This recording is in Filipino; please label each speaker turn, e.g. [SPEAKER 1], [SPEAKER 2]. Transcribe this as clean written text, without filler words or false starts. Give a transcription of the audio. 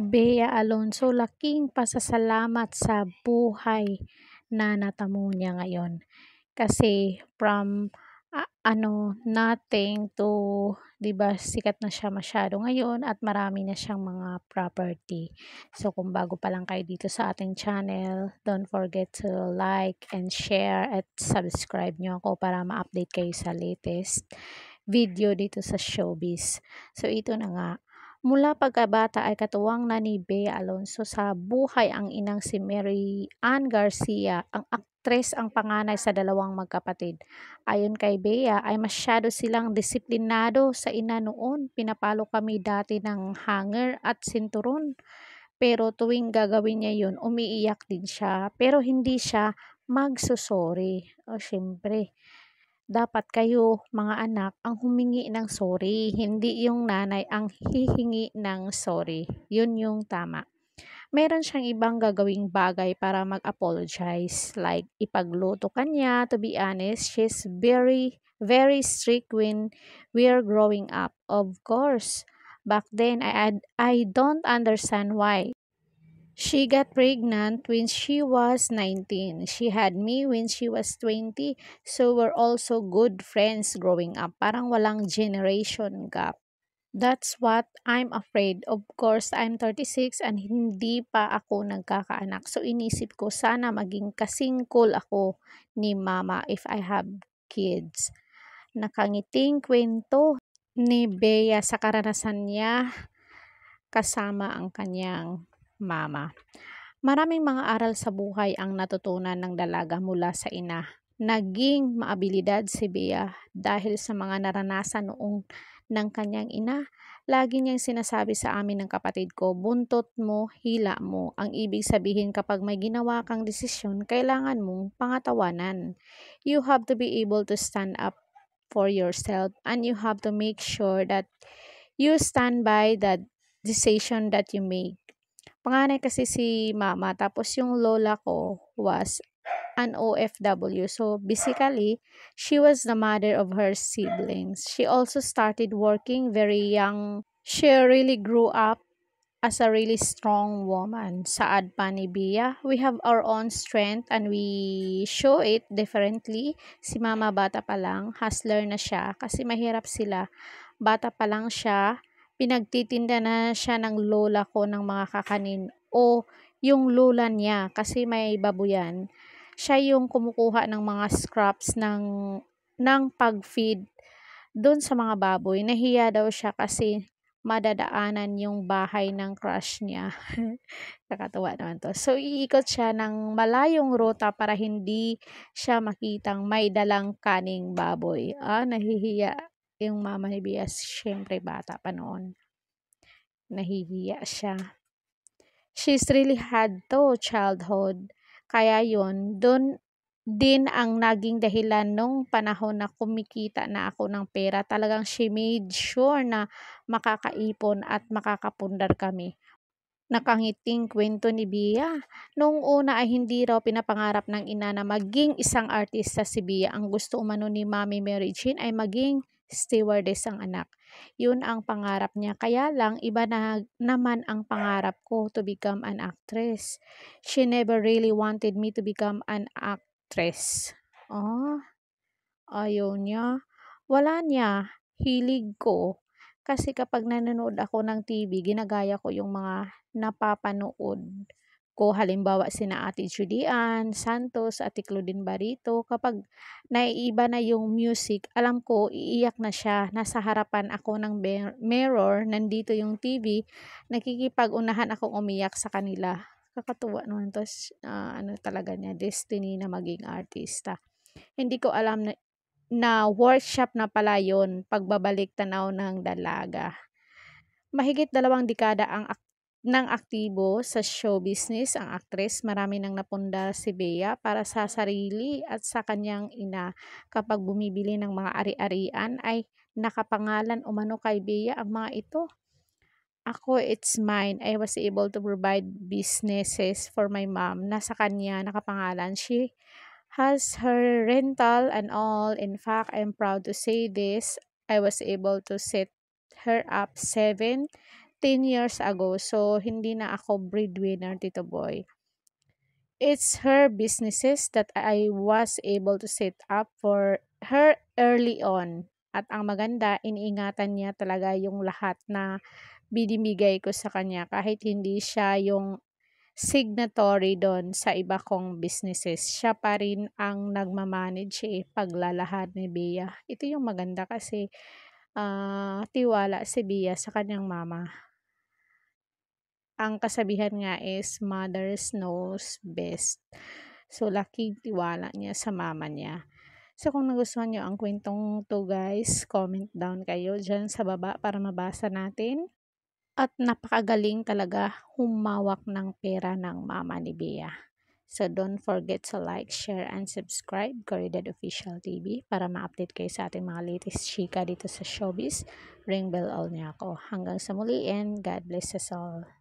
[SPEAKER 1] Bea Alonso, laking pasasalamat sa buhay na natamo niya ngayon. Kasi from nothing to, 'di ba, sikat na siya masyado ngayon at marami na siyang mga property. So kung bago pa lang kayo dito sa ating channel, don't forget to like and share at subscribe nyo ako para ma-update kayo sa latest video dito sa showbiz. So ito na nga, mula pagkabata ay katuwang na ni Bea Alonso sa buhay ang inang si Mary Ann Garcia, ang aktres ang panganay sa dalawang magkapatid. Ayon kay Bea ay masyado silang disiplinado sa ina noon. Pinapalo kami dati ng hanger at sinturon. Pero tuwing gagawin niya yun, umiiyak din siya. Pero hindi siya magsusori. O syempre, dapat kayo mga anak ang humingi ng sorry, hindi yung nanay ang hihingi ng sorry. Yun yung tama. Meron siyang ibang gagawing bagay para mag-apologize, like ipagluto kanya. To be honest, she's very, very strict when we're growing up. Of course, back then, I don't understand why. She got pregnant when she was 19. She had me when she was 20. So we're also good friends growing up. Parang walang generation gap. That's what I'm afraid. Of course, I'm 36 and hindi pa ako nagkakaanak. So inisip ko sana maging kasing cool ako ni mama if I have kids. Nakangiting kwento ni Bea sa karanasan niya kasama ang kanyang mama. Maraming mga aral sa buhay ang natutunan ng dalaga mula sa ina. Naging maabilidad si Bea dahil sa mga naranasan noong ng kanyang ina. Lagi niyang sinasabi sa amin ng kapatid ko, buntot mo, hila mo. Ang ibig sabihin kapag may ginawa kang desisyon, kailangan mong pangatawanan. You have to be able to stand up for yourself and you have to make sure that you stand by the decision that you make. Panganay kasi si mama, tapos yung lola ko was an OFW. So basically, she was the mother of her siblings. She also started working very young. She really grew up as a really strong woman. Saad pa ni Bia, we have our own strength and we show it differently. Si mama bata pa lang, hustler na siya kasi mahirap sila. Bata pa lang siya, pinagtitinda na siya ng lola ko ng mga kakanin o yung lola niya kasi may babuyan. Siya yung kumukuha ng mga scraps ng pag-feed doon sa mga baboy. Nahiya daw siya kasi madadaanan yung bahay ng crush niya. Nakakatuwa naman to. So, iikot siya ng malayong ruta para hindi siya makitang may dalang kaning baboy. Nahihiya yung mama ni Bias. Siyempre, bata pa noon. Nahihiya siya. She's really had to childhood. Kaya yun, doon din ang naging dahilan nung panahon na kumikita na ako ng pera. Talagang she made sure na makakaipon at makakapundar kami. Nakangiting kwento ni Bia. Noong una ay hindi raw pinapangarap ng ina na maging isang artista si Bia. Ang gusto umano ni Mami Mary Jane ay maging stewardess ang anak. Yun ang pangarap niya. Kaya lang, iba na naman ang pangarap ko to become an actress. She never really wanted me to become an actress. Ayaw niya. Wala niya. Hilig ko. Kasi kapag nanonood ako ng TV, ginagaya ko yung mga napapanood ko. Halimbawa, sina Ate Julian Santos, Ate Claudine Barito. Kapag naiiba na yung music, alam ko, iiyak na siya. Nasa harapan ako ng mirror, nandito yung TV, nakikipag-unahan akong umiyak sa kanila. Kakatuwa naman to. Ano talaga niya, destiny na maging artista. Hindi ko alam na workshop na pala yun, pagbabalik tanaw ng dalaga. Mahigit 2 dekada ng aktibo sa show business ang aktres. Marami nang napundar si Bea para sa sarili at sa kanyang ina. Kapag bumibili ng mga ari-arian ay nakapangalan umano kay Bea ang mga ito. Ako, it's mine. I was able to provide businesses for my mom. Nasa kanya nakapangalan. She has her rental and all. In fact, I'm proud to say this. I was able to set her up 7 10 years ago. So, hindi na ako breadwinner, Tito Boy. It's her businesses that I was able to set up for her early on. At ang maganda, iniingatan niya talaga yung lahat na binibigay ko sa kanya kahit hindi siya yung signatory do'n sa iba kong businesses. Siya pa rin ang nagma-manage, paglalahad ni Bea. Ito yung maganda kasi, tiwala si Bea sa kanyang mama. Ang kasabihan nga is mothers knows best. So, laking tiwala niya sa mama niya. So, kung nagustuhan niyo ang kwentong 'to guys, comment down kayo diyan sa baba para mabasa natin. At napakagaling talaga humawak ng pera ng mama ni Bea. So don't forget to like, share, and subscribe Corridor Official TV para ma-update kayo sa ating mga latest chika dito sa showbiz. Ring bell all niya ako. Hanggang sa muli and God bless us all.